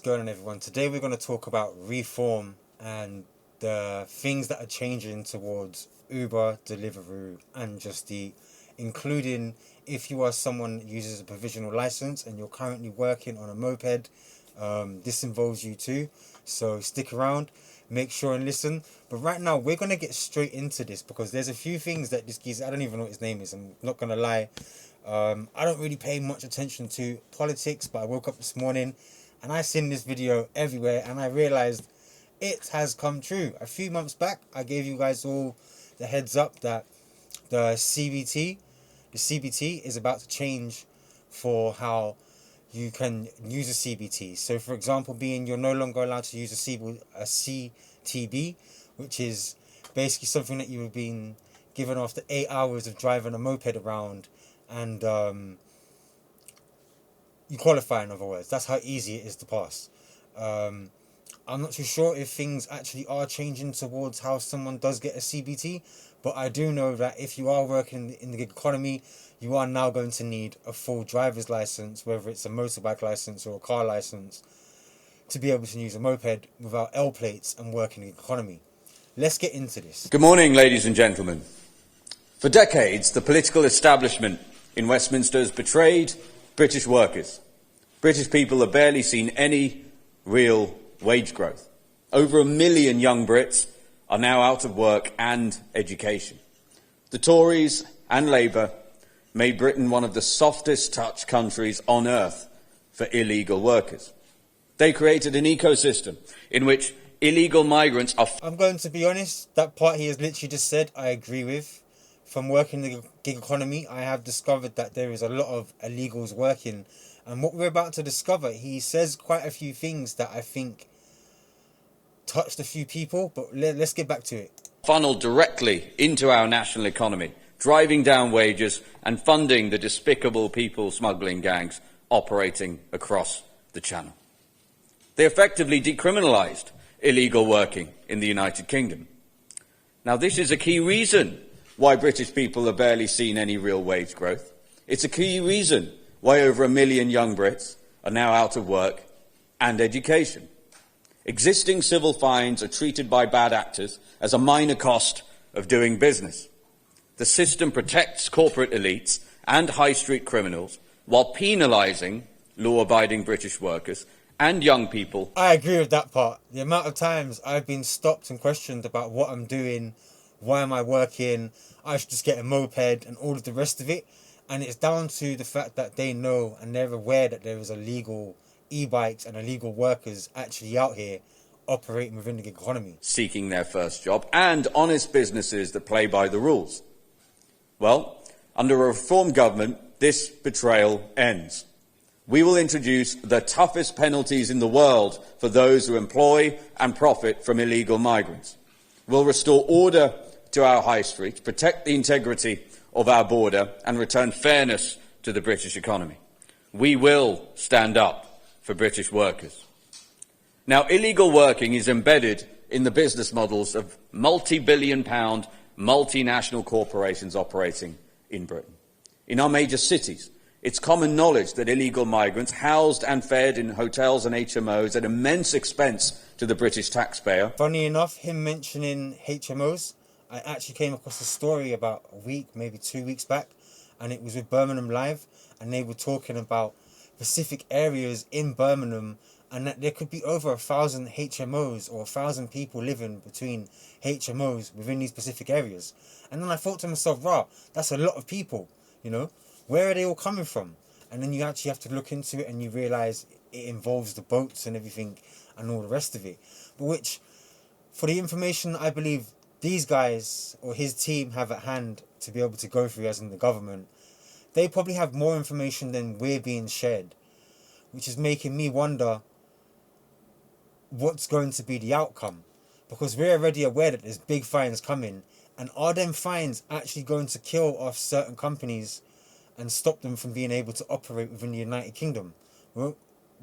is going on, everyone? Today we're going to talk about reform and the things that are changing towards Uber, Deliveroo and Just Eat, including if you are someone that uses a provisional license and you're currently working on a moped. This involves you too, so stick around, make sure and listen. But right now we're going to get straight into this because there's a few things that this geezer, I don't even know what his name is, I'm not going to lie. I don't really pay much attention to politics, but I woke up this morning and I seen this video everywhere and I realized it has come true. A few months back, I gave you guys all the heads up that the CBT is about to change for how you can use a CBT. So for example, you're no longer allowed to use a CTB, which is basically something that you've been given after 8 hours of driving a moped around, and you qualify, in other words. That's how easy it is to pass. I'm not too sure if things actually are changing towards how someone does get a CBT, but I do know that if you are working in the gig economy, you are now going to need a full driver's license, whether it's a motorbike license or a car license, to be able to use a moped without L plates and work in the gig economy. Let's get into this. Good morning, ladies and gentlemen. For decades, the political establishment in Westminster has betrayed British workers. British people have barely seen any real wage growth. Over 1 million young Brits are now out of work and education. The Tories and Labour made Britain one of the softest touch countries on earth for illegal workers. They created an ecosystem in which illegal migrants are... I'm going to be honest, that part he has literally just said, I agree with. From working in the gig economy, I have discovered that there is a lot of illegals working. And what we're about to discover, he says quite a few things that I think touched a few people, but let's get back to it. Funneled directly into our national economy, driving down wages and funding the despicable people smuggling gangs operating across the Channel. They effectively decriminalised illegal working in the United Kingdom. Now, this is a key reason why British people have barely seen any real wage growth. It's a key reason why over 1 million young Brits are now out of work and education. Existing civil fines are treated by bad actors as a minor cost of doing business. The system protects corporate elites and high street criminals while penalising law-abiding British workers and young people. I agree with that part. The amount of times I've been stopped and questioned about what I'm doing, why am I working, I should just get a moped and all of the rest of it. And it's down to the fact that they know and they're aware that there is illegal e-bikes and illegal workers actually out here operating within the gig economy, seeking their first job, and honest businesses that play by the rules. Well, under a reform government, this betrayal ends. We will introduce the toughest penalties in the world for those who employ and profit from illegal migrants. We'll restore order to our high streets, protect the integrity of our border and return fairness to the British economy. We will stand up for British workers. Now, illegal working is embedded in the business models of multi-billion-pound multinational corporations operating in Britain. In our major cities, it's common knowledge that illegal migrants housed and fed in hotels and HMOs at immense expense to the British taxpayer. Funny enough, him mentioning HMOs, I actually came across a story about a week, maybe 2 weeks back, and it was with Birmingham Live, and they were talking about specific areas in Birmingham, and that there could be over 1,000 HMOs or 1,000 people living between HMOs within these specific areas. And then I thought to myself, wow, that's a lot of people, you know? Where are they all coming from? And then you actually have to look into it and you realise it involves the boats and everything and all the rest of it. But which, for the information I believe these guys or his team have at hand to be able to go through as in the government, they probably have more information than we're being shared, which is making me wonder what's going to be the outcome, because we're already aware that there's big fines coming, and are them fines actually going to kill off certain companies and stop them from being able to operate within the United Kingdom? Well,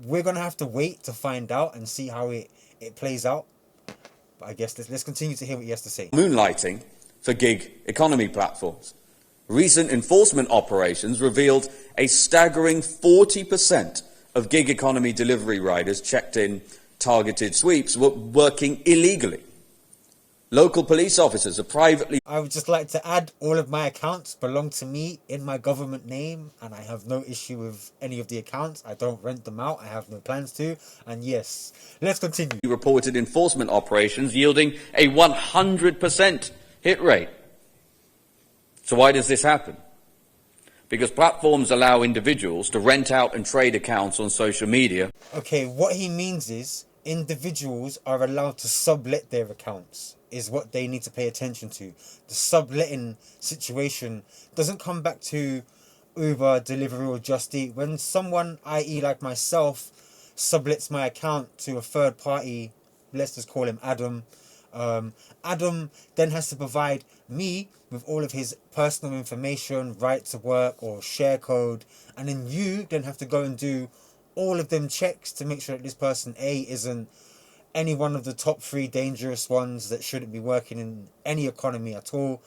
we're going to have to wait to find out and see how it plays out. But I guess let's continue to hear what he has to say. Moonlighting for gig economy platforms. Recent enforcement operations revealed a staggering 40% of gig economy delivery riders checked in targeted sweeps were working illegally. Local police officers are privately... I would just like to add, all of my accounts belong to me in my government name, and I have no issue with any of the accounts. I don't rent them out. I have no plans to. And yes, let's continue. reported enforcement operations yielding a 100% hit rate. So why does this happen? Because platforms allow individuals to rent out and trade accounts on social media. Okay, what he means is individuals are allowed to sublet their accounts, is what they need to pay attention to. The subletting situation doesn't come back to Uber, Deliveroo or Just Eat. When someone, i.e. like myself, sublets my account to a third party, let's just call him Adam, Adam then has to provide me with all of his personal information, right to work or share code, and then you then have to go and do all of them checks to make sure that this person A isn't any one of the top 3 dangerous ones that shouldn't be working in any economy at all.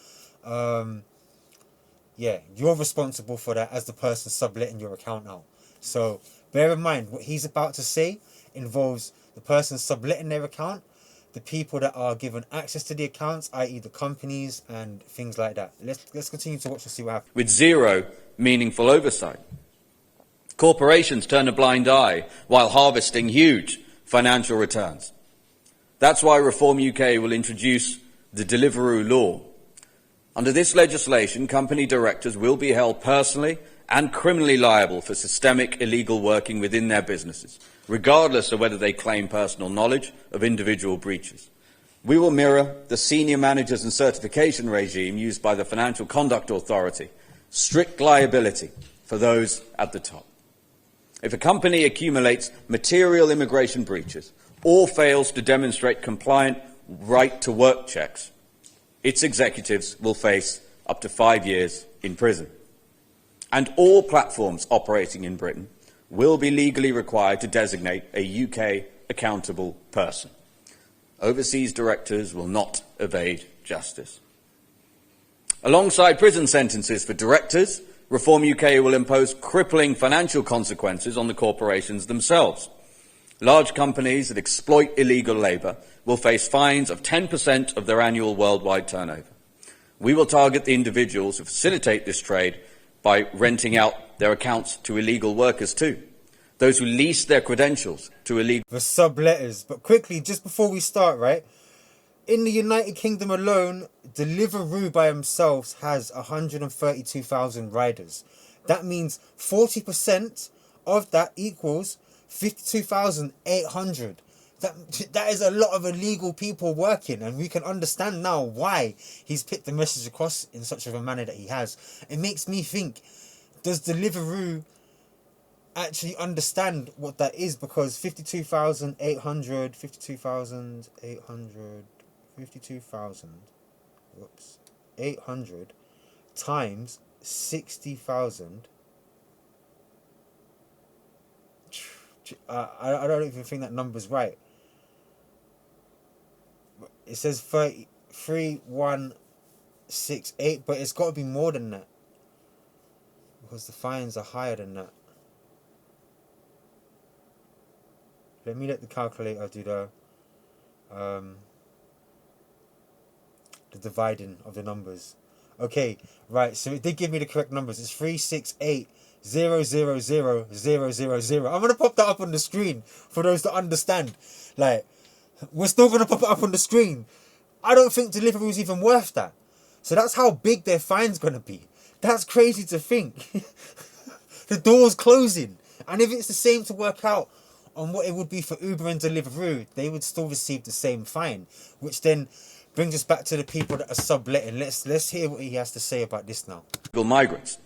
Yeah, you're responsible for that as the person subletting your account out. So bear in mind, what he's about to say involves the person subletting their account, the people that are given access to the accounts, i.e. the companies and things like that. Let's continue to watch and see what happens. With zero meaningful oversight. Corporations turn a blind eye while harvesting huge financial returns. That's why Reform UK will introduce the Deliveroo law. Under this legislation, company directors will be held personally and criminally liable for systemic illegal working within their businesses, regardless of whether they claim personal knowledge of individual breaches. We will mirror the senior managers and certification regime used by the Financial Conduct Authority, strict liability for those at the top. If a company accumulates material immigration breaches or fails to demonstrate compliant right-to-work checks, its executives will face up to 5 years in prison. And all platforms operating in Britain will be legally required to designate a UK accountable person. Overseas directors will not evade justice. Alongside prison sentences for directors, Reform UK will impose crippling financial consequences on the corporations themselves. Large companies that exploit illegal labour will face fines of 10% of their annual worldwide turnover. We will target the individuals who facilitate this trade by renting out their accounts to illegal workers too. Those who lease their credentials to illegal... The subletters. But quickly, just before we start, right? In the United Kingdom alone, Deliveroo by themselves has 132,000 riders. That means 40% of that equals 52,800. That is a lot of illegal people working, and we can understand now why he's put the message across in such of a manner that he has. It makes me think, does Deliveroo actually understand what that is? Because 52,800 times 60,000. I don't even think that number's right. It says 3168, but it's got to be more than that, because the fines are higher than that. Let the calculator do the dividing of the numbers. Okay, right, so it did give me the correct numbers. It's 368,000,000. I'm gonna pop that up on the screen for those that understand. Like, we're still gonna pop it up on the screen. I don't think Deliveroo's even worth that. So that's how big their fine's gonna be. That's crazy to think. The door's closing, and if it's the same to work out on what it would be for Uber and Deliveroo, they would still receive the same fine, which then brings us back to the people that are subletting. Let's hear what he has to say about this now. Migrants.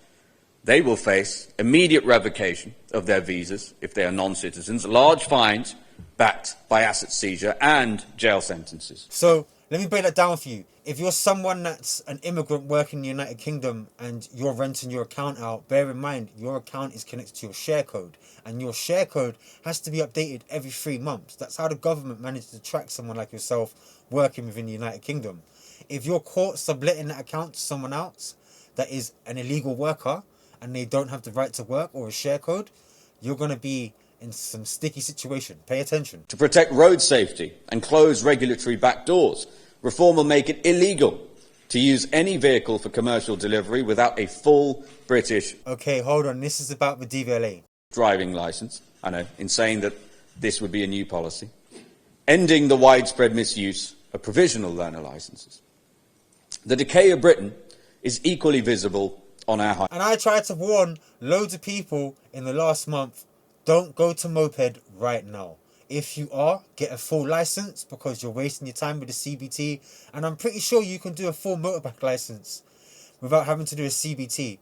They will face immediate revocation of their visas if they are non-citizens, large fines backed by asset seizure and jail sentences. So let me break that down for you. If you're someone that's an immigrant working in the United Kingdom and you're renting your account out, bear in mind your account is connected to your share code, and your share code has to be updated every 3 months. That's how the government managed to track someone like yourself working within the United Kingdom. If you're caught subletting that account to someone else that is an illegal worker and they don't have the right to work or a share code, you're going to be in some sticky situation. Pay attention. To protect road safety and close regulatory backdoors, reform will make it illegal to use any vehicle for commercial delivery without a full British Okay, hold on. This is about the DVLA. driving licence. I know, in saying that this would be a new policy. Ending the widespread misuse of provisional learner licences. The decay of Britain is equally visible on our highways. And I tried to warn loads of people in the last month, don't go to moped right now. If you are, get a full licence because you're wasting your time with the CBT. And I'm pretty sure you can do a full motorbike licence without having to do a CBT.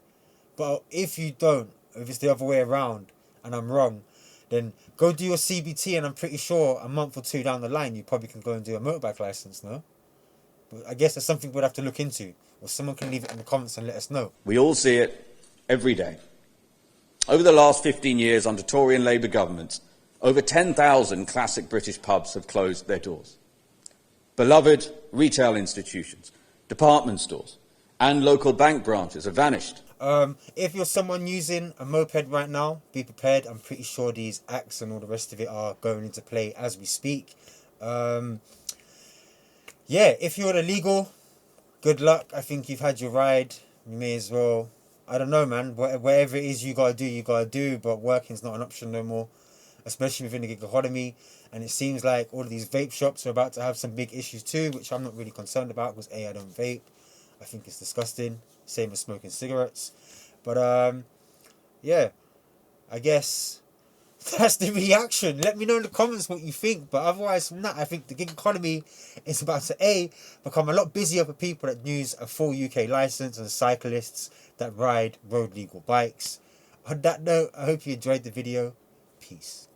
But if you don't, if it's the other way around and I'm wrong, then go do your CBT, and I'm pretty sure a month or two down the line you probably can go and do a motorbike licence, no? But I guess that's something we'd have to look into, or someone can leave it in the comments and let us know. We all see it every day. Over the last 15 years under Tory and Labour governments, over 10,000 classic British pubs have closed their doors. Beloved retail institutions, department stores and local bank branches have vanished. If you're someone using a moped right now, be prepared. I'm pretty sure these acts and all the rest of it are going into play as we speak. Yeah, if you're illegal, good luck. I think you've had your ride. You may as well, I don't know, man. Whatever it is you gotta do. But working's not an option no more, especially within the gig economy. And it seems like all of these vape shops are about to have some big issues too, which I'm not really concerned about because I don't vape. I think it's disgusting. Same as smoking cigarettes. But yeah, I guess that's the reaction. Let me know in the comments what you think. But otherwise from that, I think the gig economy is about to become a lot busier for people that use a full UK licence and cyclists that ride road legal bikes. On that note, I hope you enjoyed the video. Peace.